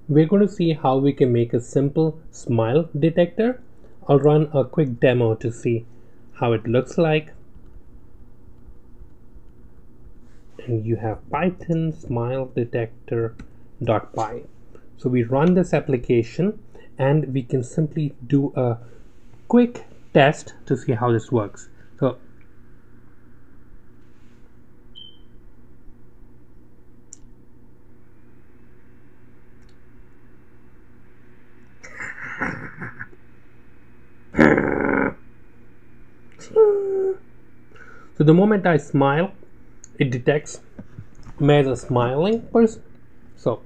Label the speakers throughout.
Speaker 1: We're going to see how we can make a simple smile detector. I'll run a quick demo to see how it looks like. And you have Python smile detector.py. So we run this application and we can simply do a quick test to see how this works. So the moment I smile, it detects me as a smiling person. So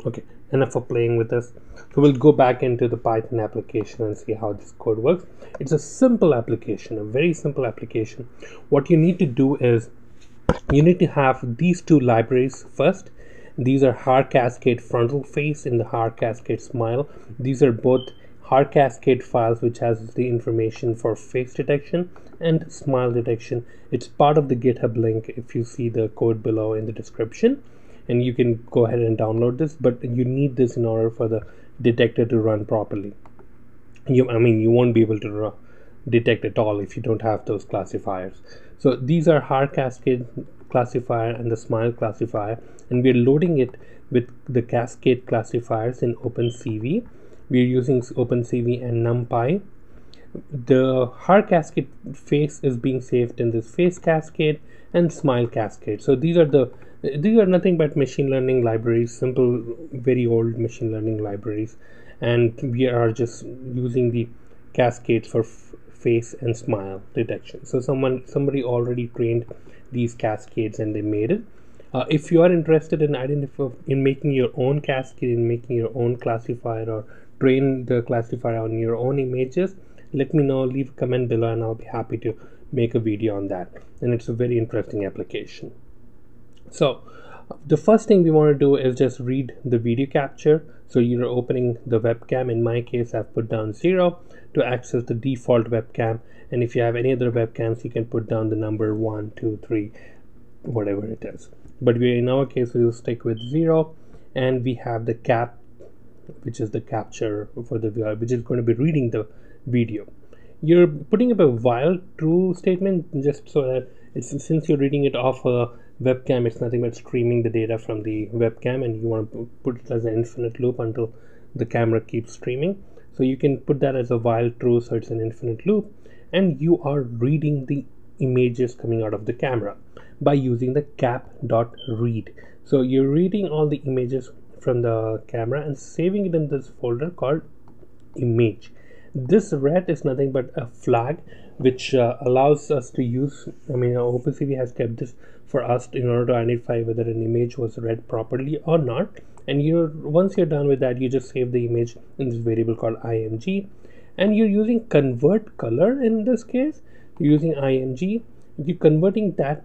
Speaker 1: okay, enough for playing with this. So we'll go back into the Python application and see how this code works. It's a simple application, a very simple application. What you need to do is you need to have these two libraries first. These are Haarcascade frontal face and the Haarcascade smile. These are both Haarcascade files which has the information for face detection and smile detection. It's part of the GitHub link if you see the code below in the description, and you can go ahead and download this, but you need this in order for the detector to run properly. You won't be able to detect at all if you don't have those classifiers. So these are Haarcascade classifier and the smile classifier, and we're loading it with the Cascade classifiers in OpenCV. We're using OpenCV and NumPy. The Haarcascade face is being saved in this face cascade and smile cascade. So these are nothing but machine learning libraries, simple, very old machine learning libraries, and we are just using the cascades for face and smile detection. So somebody already trained these cascades and they made it. If you are interested in making your own cascade, in making your own classifier, or train the classifier on your own images, let me know, leave a comment below, and I'll be happy to make a video on that. And it's a very interesting application. So the first thing we want to do is just read the video capture. So you're opening the webcam. In my case, I've put down 0 to access the default webcam, and if you have any other webcams, you can put down the number 1, 2, 3, whatever it is. But in our case, we will stick with 0, and we have the cap, which is the capture for the VR, which is going to be reading the video. You're putting up a while true statement just so that since you're reading it off a webcam, it's nothing but streaming the data from the webcam, and you want to put it as an infinite loop until the camera keeps streaming. So you can put that as a while true, so it's an infinite loop, and you are reading the images coming out of the camera by using the cap.read. So you're reading all the images from the camera and saving it in this folder called image. This red is nothing but a flag which allows us to use, OpenCV has kept this for us in order to identify whether an image was read properly or not. And once you're done with that, you just save the image in this variable called img, and you're using convert color. In this case, you're using img. You're converting that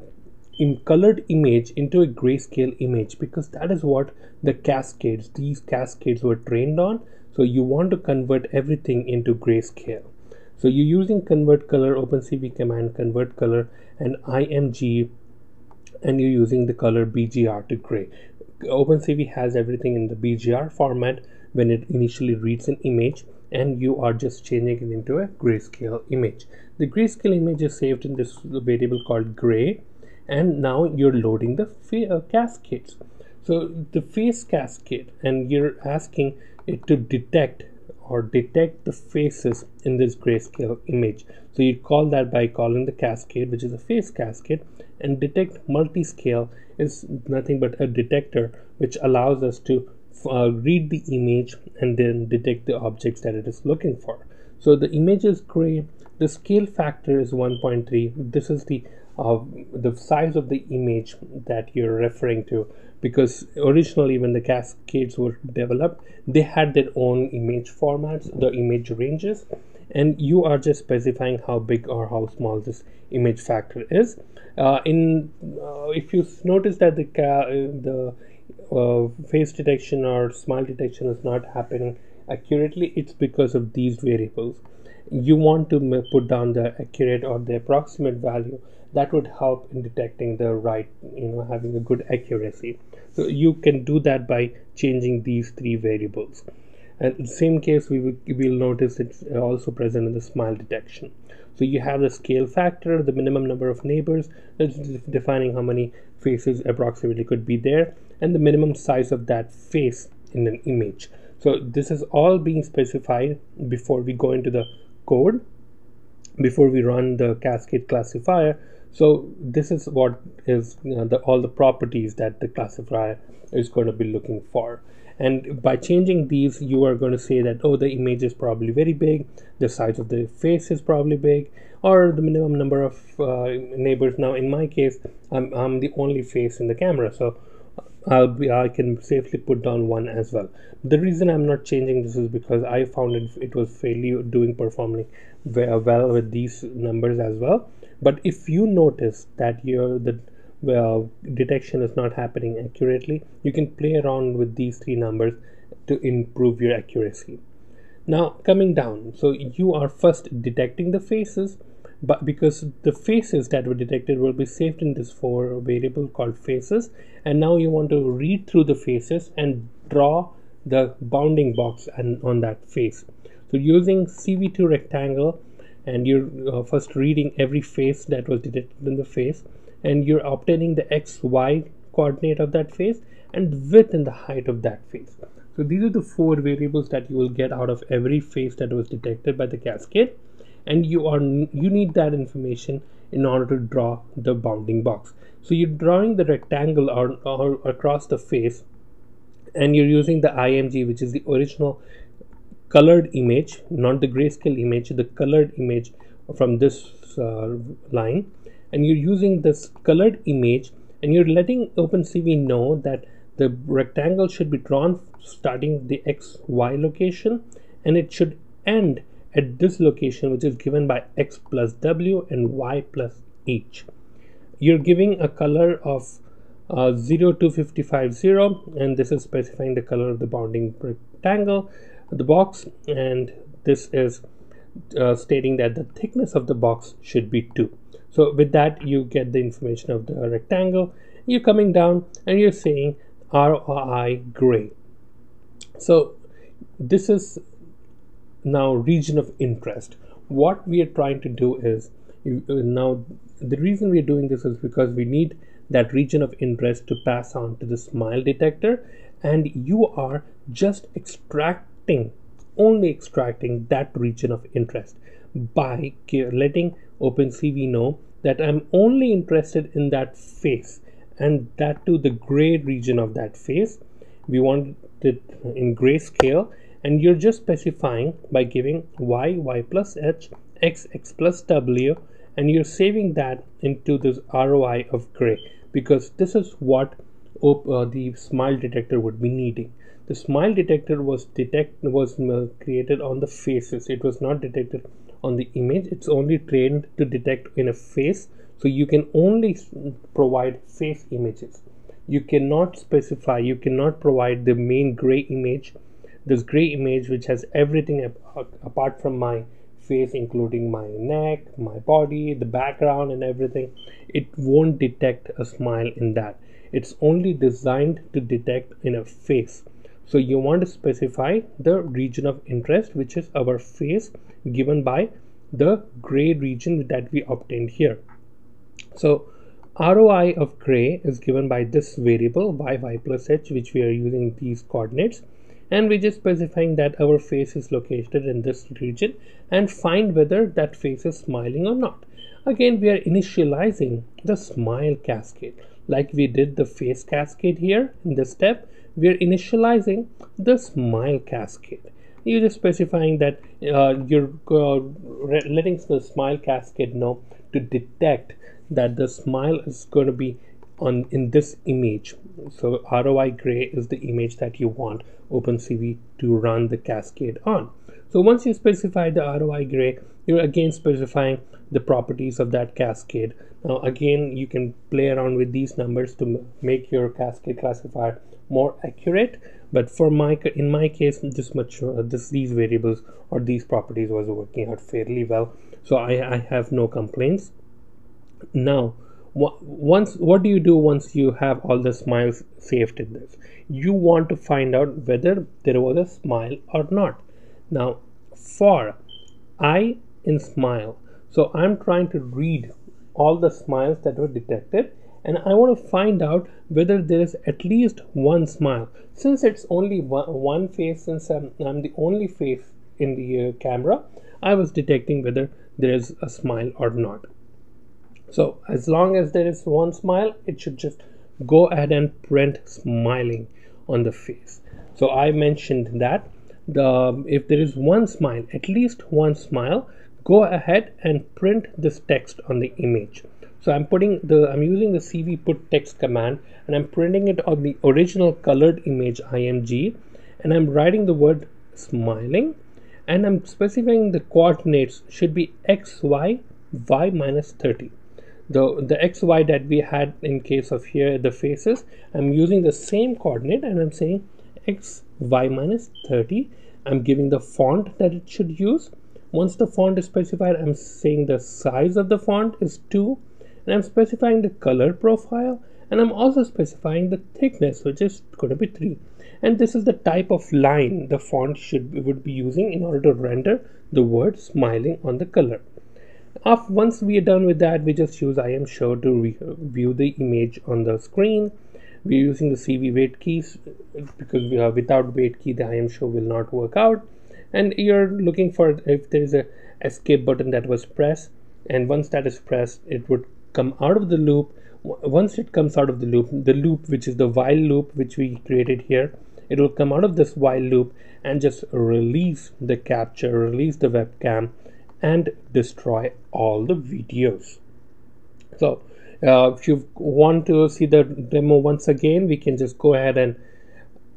Speaker 1: colored image into a grayscale image, because that is what these cascades were trained on. So you want to convert everything into grayscale. So you're using convert color, OpenCV command convert color, and img, and you're using the color BGR to gray. OpenCV has everything in the BGR format when it initially reads an image, and you are just changing it into a grayscale image. The grayscale image is saved in this variable called gray, and now you're loading the cascades. So the face cascade, and you're asking it to detect the faces in this grayscale image. So you call that by calling the cascade, which is a face cascade, and detect multiscale is nothing but a detector which allows us to read the image and then detect the objects that it is looking for. So the image is gray, the scale factor is 1.3. this is the size of the image that you're referring to, because originally when the cascades were developed, they had their own image formats, the image ranges, and you are just specifying how big or how small this image factor is. In if you notice that the face detection or smile detection is not happening accurately, it's because of these variables. You want to put down the accurate or the approximate value that would help in detecting the right, having a good accuracy. So you can do that by changing these three variables. And in the same case, will notice it's also present in the smile detection. So you have the scale factor, the minimum number of neighbors, that's defining how many faces approximately could be there, and the minimum size of that face in an image. So this is all being specified before we go into the code, before we run the Cascade classifier. So this is what is all the properties that the classifier is going to be looking for. And by changing these, you are going to say that, oh, the image is probably very big, the size of the face is probably big, or the minimum number of neighbors. Now in my case, I'm the only face in the camera, so I can safely put down one as well. The reason I'm not changing this is because I found it was fairly performing very well with these numbers as well. But if you notice that detection is not happening accurately, you can play around with these three numbers to improve your accuracy. Now coming down, so you are first detecting the faces, but because the faces that were detected will be saved in this variable called faces, and now you want to read through the faces and draw the bounding box on that face. So using CV2 rectangle, and you're first reading every face that was detected in the face, and you're obtaining the XY coordinate of that face and the width and the height of that face. So these are the four variables that you will get out of every face that was detected by the Cascade, and you need that information in order to draw the bounding box. So you're drawing the rectangle or across the face, and you're using the IMG, which is the original colored image, not the grayscale image, the colored image from this line, and you're using this colored image, and you're letting OpenCV know that the rectangle should be drawn starting the XY location, and it should end at this location, which is given by X plus W and Y plus H. You're giving a color of 0 to 550, and this is specifying the color of the bounding rectangle, the box, and this is stating that the thickness of the box should be 2. So with that, you get the information of the rectangle. You're coming down and you're saying ROI gray. So this is now region of interest. What we are trying to do is, now the reason we're doing this is because we need that region of interest to pass on to the smile detector, and you are just only extracting that region of interest by letting OpenCV know that I'm only interested in that face, and that to the gray region of that face. We want it in grayscale, and you're just specifying by giving y plus h, x plus w, and you're saving that into this ROI of gray, because this is what the smile detector would be needing. The smile detector was created on the faces. It was not detected on the image. It's only trained to detect in a face, so you can only provide face images. You cannot specify, you cannot provide the main gray image, this gray image which has everything apart from my face, including my neck, my body, the background and everything. It won't detect a smile in that. It's only designed to detect in a face. So you want to specify the region of interest, which is our face, given by the gray region that we obtained here. So ROI of gray is given by this variable y plus h, which we are using these coordinates, and we're just specifying that our face is located in this region, and find whether that face is smiling or not. Again, we are initializing the smile cascade like we did the face cascade here. In this step, we are initializing the smile cascade. You're just specifying that you're letting the smile cascade know to detect that the smile is going to be in this image. So ROI gray is the image that you want OpenCV to run the cascade on. So once you specify the ROI gray, you're again specifying the properties of that cascade. Now again, you can play around with these numbers to make your cascade classifier more accurate, but for in my case, these variables or these properties was working out fairly well, so I have no complaints. Now what do you do once you have all the smiles saved in this? You want to find out whether there was a smile or not. Now for I in smile, so I'm trying to read all the smiles that were detected, and I want to find out whether there is at least one smile. Since it's only one face, since I'm the only face in the camera, I was detecting whether there is a smile or not. So as long as there is one smile, it should just go ahead and print smiling on the face. So I mentioned that if there is one smile, at least one smile, go ahead and print this text on the image. So I'm using the CV put text command, and I'm printing it on the original colored image IMG, and I'm writing the word smiling, and I'm specifying the coordinates should be xy y minus 30. The xy that we had in case of here the faces, I'm using the same coordinate, and I'm saying x y minus 30. I'm giving the font that it should use. Once the font is specified, I'm saying the size of the font is 2, and I'm specifying the color profile, and I'm also specifying the thickness, which is going to be 3. And this is the type of line the font would be using in order to render the word smiling on the color. Once we are done with that, we just use IMShow to view the image on the screen. We're using the CV wait keys because without wait key the IMShow will not work out. And you're looking for if there is a escape button that was pressed, and once that is pressed, it would come out of the loop. Once it comes out of the loop which is the while loop which we created here, it will come out of this while loop and just release the capture, release the webcam, and destroy all the videos. So if you want to see the demo once again, we can just go ahead and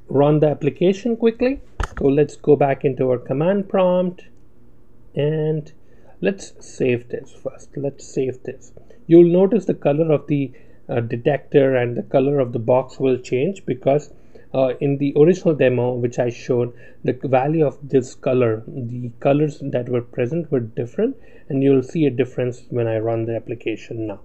Speaker 1: run the application quickly. So let's go back into our command prompt, and let's save this first. Let's save this. You'll notice the color of the detector and the color of the box will change because in the original demo which I showed, the value of this color, the colors that were present were different, and you'll see a difference when I run the application now.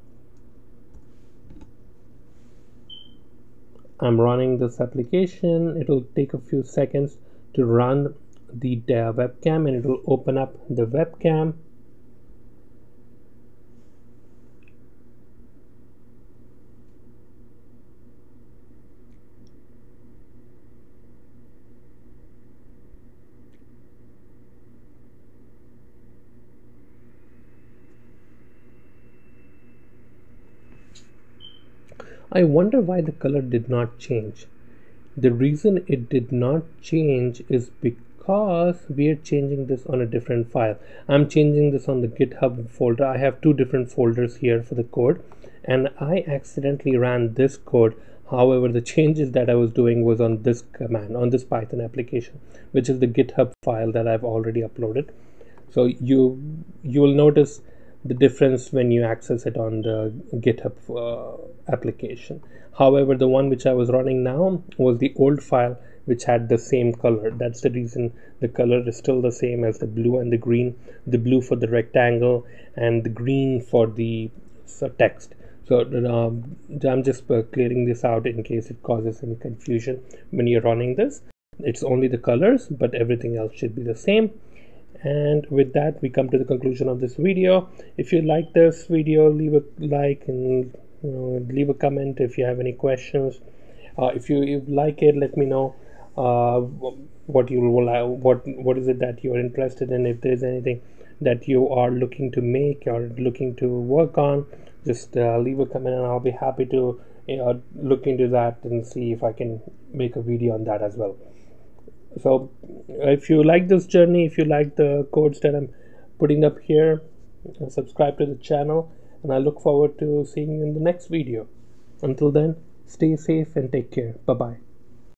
Speaker 1: I'm running this application. It'll take a few seconds to run the webcam, and it will open up the webcam. I wonder why the color did not change. The reason it did not change is because we are changing this on a different file. I'm changing this on the GitHub folder. I have two different folders here for the code, and I accidentally ran this code. However, the changes that I was doing was on this command, on this Python application, which is the GitHub file that I've already uploaded. So you will notice the difference when you access it on the GitHub application. However, the one which I was running now was the old file which had the same color. That's the reason the color is still the same as the blue and the green, the blue for the rectangle and the green for the text. So I'm just clearing this out in case it causes any confusion when you're running this. It's only the colors, but everything else should be the same. And with that, we come to the conclusion of this video. If you like this video, leave a like and leave a comment if you have any questions. If you like it, let me know what is it that you are interested in. If there's anything that you are looking to make or looking to work on, just leave a comment, and I'll be happy to look into that and see if I can make a video on that as well. So if you like this journey, if you like the codes that I'm putting up here, subscribe to the channel, and I look forward to seeing you in the next video. Until then, stay safe and take care. Bye bye.